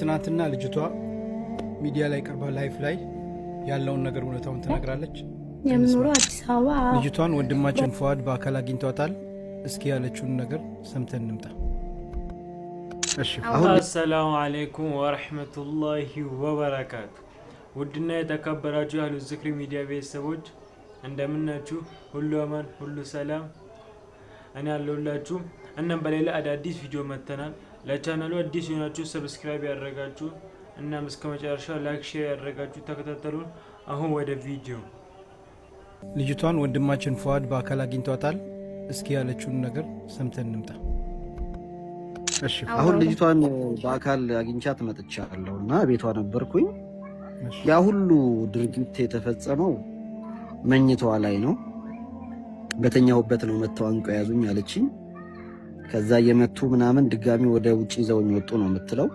ትናንትና ልጅቷ ሚዲያ ላይ ቀርባ ላይፍ ላይ ያለውን ነገር እውነታውን ተናግራለች። የምኖረው አዲስ አበባ። ልጅቷን ወንድማችን ፏድ በአካል አግኝቷታል። እስኪ ያለችውን ነገር ሰምተን እንምጣ። እሺ። አሰላሙ አለይኩም ወራህመቱላሂ ወበረካቱ። ውድና የተከበራችሁ አህሉ ዚክሪ ሚዲያ ቤተሰቦች እንደምን ናችሁ? ሁሉ አማን፣ ሁሉ ሰላም። እኔ አለሁላችሁ። እናም በሌላ አዳዲስ ቪዲዮ መተናል። ለቻናሉ አዲስ የሆናችሁ ሰብስክራይብ ያደረጋችሁ እና እስከ መጨረሻው ላይክ ሼር ያደረጋችሁ ተከታተሉን። አሁን ወደ ቪዲዮ። ልጅቷን ወንድማችን ፏድ በአካል አግኝቷታል። እስኪ ያለችውን ነገር ሰምተን እንምጣ። እሺ። አሁን ልጅቷን በአካል አግኝቻት መጥቻለሁና ቤቷ ነበርኩኝ። ያ ሁሉ ድርጊት የተፈጸመው መኝታዋ ላይ ነው። በተኛሁበት ነው መተው አንቀው ያዙኝ አለችኝ። ከዛ የመቱ ምናምን ድጋሚ ወደ ውጪ ይዘውኝ ወጡ ነው የምትለው።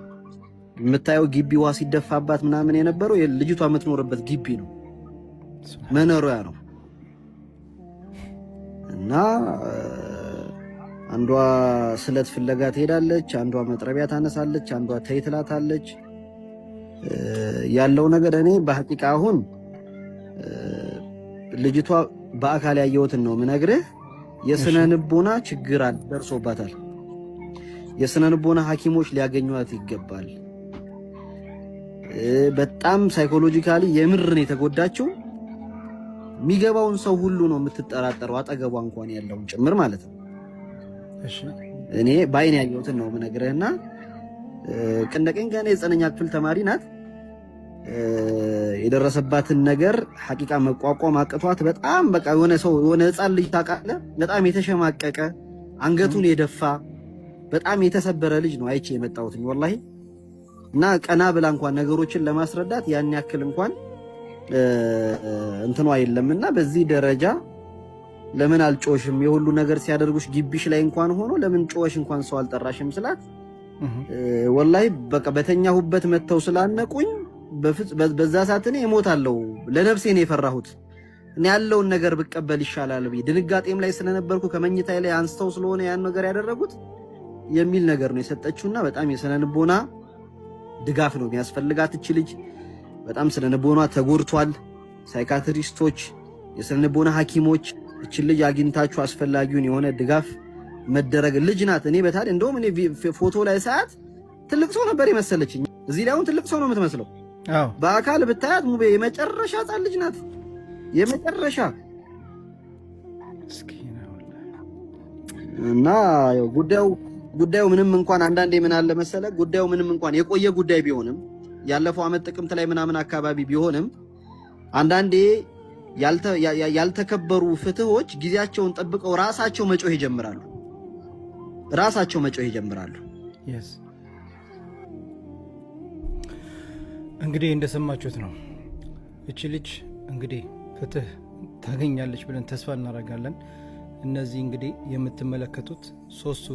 የምታየው ግቢዋ ሲደፋባት ምናምን የነበረው ልጅቷ የምትኖርበት ግቢ ነው፣ መኖሪያ ነው። እና አንዷ ስለት ፍለጋ ትሄዳለች፣ አንዷ መጥረቢያ ታነሳለች፣ አንዷ ተይ ትላታለች። ያለው ነገር እኔ በሐቂቃ አሁን ልጅቷ በአካል ያየሁትን ነው የምነግርህ። የስነ ልቦና ችግር ደርሶባታል። የስነ ልቦና ሐኪሞች ሊያገኙት ይገባል። በጣም ሳይኮሎጂካሊ የምርን የተጎዳችው የሚገባውን ሰው ሁሉ ነው የምትጠራጠረው፣ አጠገቧ እንኳን ያለውን ጭምር ማለት ነው። እሺ እኔ ባይኔ ያየሁትን ነው የምነግርህና ቅንደቀኝ ገና የዘጠነኛ ክፍል ተማሪ ናት። የደረሰባትን ነገር ሐቂቃ መቋቋም አቅቷት በጣም በቃ የሆነ ህፃን ልጅ ታውቃለህ፣ በጣም የተሸማቀቀ አንገቱን የደፋ በጣም የተሰበረ ልጅ ነው አይቼ የመጣሁት ወላሂ። እና ቀና ብላ እንኳን ነገሮችን ለማስረዳት ያን ያክል እንኳን እንትኑ አይደለምና በዚህ ደረጃ ለምን አልጮሽም? የሁሉ ነገር ሲያደርጉሽ ግቢሽ ላይ እንኳን ሆኖ ለምን ጮሽ እንኳን ሰው አልጠራሽም ስላት ወላሂ በቃ በተኛሁበት መተው ስላነቁኝ በዛ ሰዓት እኔ እሞታለሁ ለነፍሴ ነው የፈራሁት። እኔ ያለውን ነገር ብቀበል ይሻላል ብዬ ድንጋጤም ላይ ስለነበርኩ ከመኝታዬ ላይ አንስተው ስለሆነ ያን ነገር ያደረጉት የሚል ነገር ነው የሰጠችውና በጣም የስነ ልቦና ድጋፍ ነው የሚያስፈልጋት እቺ ልጅ። በጣም ስነ ልቦና ተጎድቷል። ሳይካትሪስቶች፣ የስነ ልቦና ሐኪሞች እቺ ልጅ አግኝታችሁ አስፈላጊውን የሆነ ድጋፍ መደረግ ልጅ ናት። እኔ በታዲያ እንደውም እኔ ፎቶ ላይ ሰዓት ትልቅ ሰው ነበር የመሰለችኝ። እዚህ ላይ አሁን ትልቅ ሰው ነው የምትመስለው። በአካል ብታያት ሙቤ የመጨረሻ ህፃን ልጅ ናት። የመጨረሻ እና ጉዳዩ ምንም እንኳን አንዳንዴ ምን አለ መሰለ ጉዳዩ ምንም እንኳን የቆየ ጉዳይ ቢሆንም ያለፈው አመት ጥቅምት ላይ ምናምን አካባቢ ቢሆንም አንዳንዴ ያልተከበሩ ፍትሆች ጊዜያቸውን ጠብቀው ራሳቸው መጮህ ይጀምራሉ። እንግዲህ እንደሰማችሁት ነው። እቺ ልጅ እንግዲህ ፍትህ ታገኛለች ብለን ተስፋ እናደርጋለን። እነዚህ እንግዲህ የምትመለከቱት ሶስቱ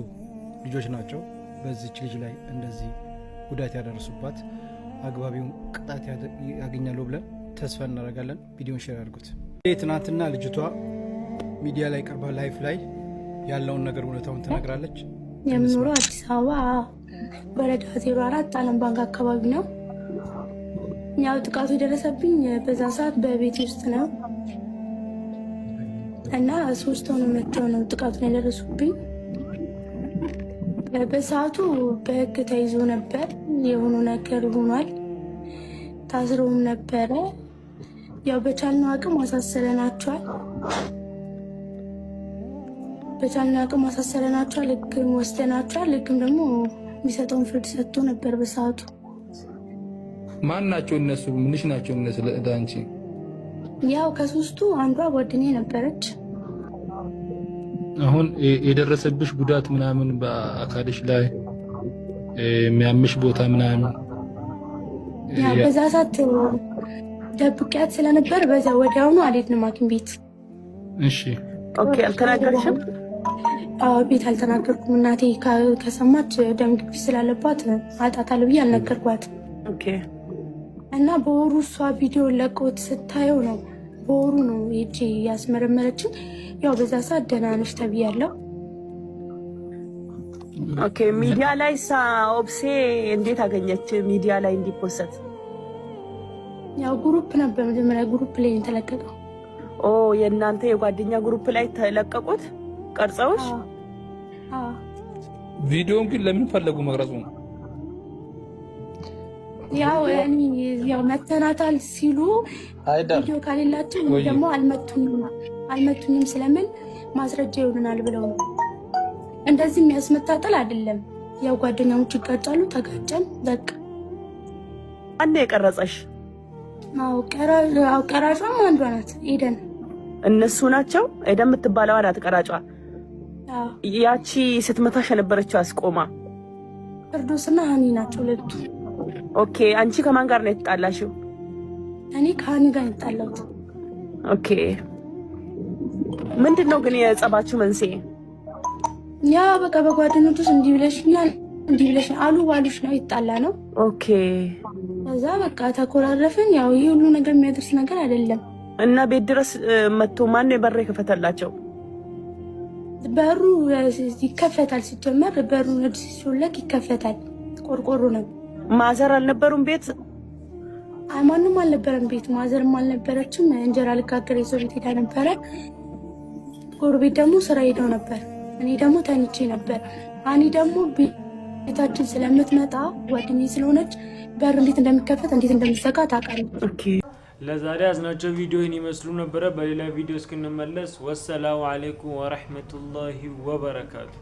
ልጆች ናቸው። በዚች ልጅ ላይ እንደዚህ ጉዳት ያደረሱባት አግባቢውን ቅጣት ያገኛሉ ብለን ተስፋ እናደርጋለን። ቪዲዮን ሼር አድርጉት። ትናንትና ልጅቷ ሚዲያ ላይ ቀርባ ላይፍ ላይ ያለውን ነገር እውነታውን ተናግራለች። የምኖረው አዲስ አበባ ወረዳ 04 ዓለም ባንክ አካባቢ ነው። ያው ጥቃቱ የደረሰብኝ በዛ ሰዓት በቤት ውስጥ ነው እና ሶስት ሆነው መጥተው ነው ጥቃቱን ያደረሱብኝ። በሰዓቱ በህግ ተይዞ ነበር። የሆኑ ነገር ሆኗል። ታስረውም ነበረ። ያው በቻልነው አቅም አሳሰረናቸዋል። ህግም ወስደናቸዋል። ህግም ደግሞ የሚሰጠውን ፍርድ ሰጥቶ ነበር በሰዓቱ። ማን ናቸው እነሱ? ምንሽ ናቸው እነሱ? ለዳንቺ ያው ከሶስቱ አንዷ ጓደኛዬ ነበረች። አሁን የደረሰብሽ ጉዳት ምናምን በአካልሽ ላይ የሚያምሽ ቦታ ምናምን ያው በዛ ሰዓት ደብቄያት ስለነበር በዛ ወዲያውኑ አልሄድንም ሐኪም ቤት። እሺ ኦኬ። አልተናገርሽም? አዎ ቤት አልተናገርኩም። እናቴ ከሰማች ደም ግፊት ስላለባት አጣታለሁ ብዬ አልነገርኳት። ኦኬ። እና በወሩ እሷ ቪዲዮ ለቆት ስታየው ነው በወሩ ነው ሄጄ ያስመረመረችን። ያው በዛ ሰዓት ደህና ነሽ ተብያለሁ። ኦኬ ሚዲያ ላይ ኦብሴ እንዴት አገኘች ሚዲያ ላይ እንዲፖሰት? ያው ግሩፕ ነበር መጀመሪያ ግሩፕ ላይ ተለቀቀው። ኦ የእናንተ የጓደኛ ግሩፕ ላይ ተለቀቁት ቀርጸውሽ? ቪዲዮን ግን ለምን ፈለጉ መቅረጹ? ያው መተናታል ሲሉ ቪዲዮ ካሌላቸው ደግሞ አልመቱኝም ስለምን ማስረጃ ይሆናል ብለው ነው። እንደዚህ የሚያስመታጠል አይደለም። ያው ጓደኛሞች ይጋጫሉ፣ ተጋጨን በቃ። አንዴ የቀረጸሽ? ቀራጯም አንዷ ናት ኤደን። እነሱ ናቸው? ኤደን የምትባለዋ ናት ቀራጯ። ያቺ ስትመታሽ የነበረችው አስቆማ ፍርዶስና ሀኒ ናቸው ሁለቱ። ኦኬ አንቺ ከማን ጋር ነው የተጣላሽው? እኔ ከሀኒ ጋር የተጣላሁት። ኦኬ ምንድነው ግን የጸባችሁ መንስኤ? ያ በቃ በጓደኞችሽ እንዲህ ብለሽኛል እንዲህ ብለሽ አሉ ባሉሽ ነው የተጣላ ነው። ኦኬ ከዛ በቃ ተኮራረፍን። ያው ይሄ ሁሉ ነገር የሚያደርስ ነገር አይደለም። እና ቤት ድረስ መጥቶ ማን ነው በር የከፈተላቸው? በሩ ይከፈታል። ሲጀመር በሩ ሲሾለክ ይከፈታል። ቆርቆሮ ነው። ማዘር አልነበሩም ቤት? ማንም አልነበረም ቤት። ማዘርም አልነበረችም። እንጀራ ልጋገር የሰው ቤት ሄዳ ነበረ። ጎረቤት ደግሞ ስራ ሄደው ነበር። እኔ ደግሞ ተኝቼ ነበር። አኒ ደግሞ ቤታችን ስለምትመጣ ጓደኛዬ ስለሆነች በር እንዴት እንደሚከፈት እንዴት እንደሚዘጋ ታውቃለች። ኦኬ ለዛሬ ያዝናቸው ቪዲዮን ይመስሉ ነበረ። በሌላ ቪዲዮ እስክንመለስ ወሰላሙ አለይኩም ወራህመቱላሂ ወበረካቱ።